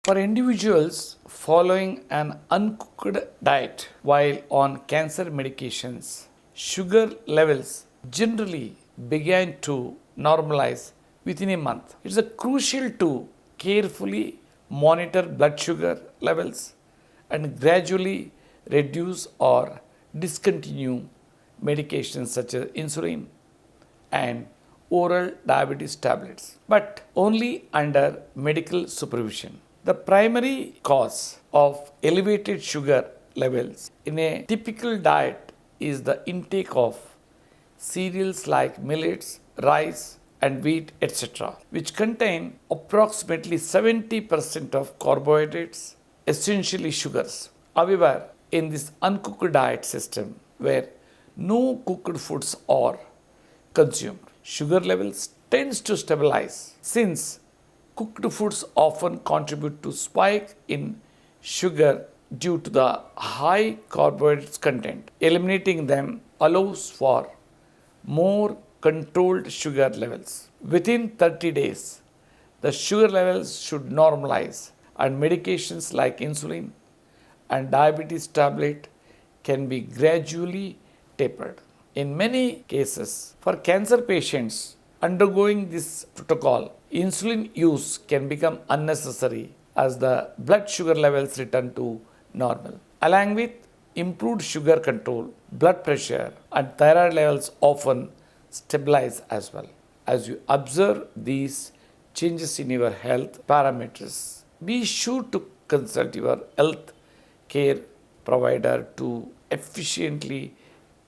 For individuals following an uncooked diet while on cancer medications, sugar levels generally began to normalize within a month. It's crucial to carefully monitor blood sugar levels and gradually reduce or discontinue medications such as insulin and oral diabetes tablets, but only under medical supervision. The primary cause of elevated sugar levels in a typical diet is the intake of cereals like millets, rice, and wheat, etc., which contain approximately 70% of carbohydrates, essentially sugars. However, in this uncooked diet system, where no cooked foods are consumed, sugar levels tends to stabilize since cooked foods often contribute to spike in sugar due to the high carbohydrates content. Eliminating them allows for more controlled sugar levels. Within 30 days, the sugar levels should normalize and medications like insulin and diabetes tablet can be gradually tapered. In many cases, for cancer patients undergoing this protocol, insulin use can become unnecessary as the blood sugar levels return to normal. Along with improved sugar control, blood pressure and thyroid levels often stabilize as well. As you observe these changes in your health parameters, be sure to consult your health care provider to efficiently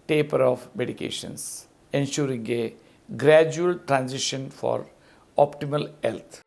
taper off medications, ensuring a gradual transition for optimal health.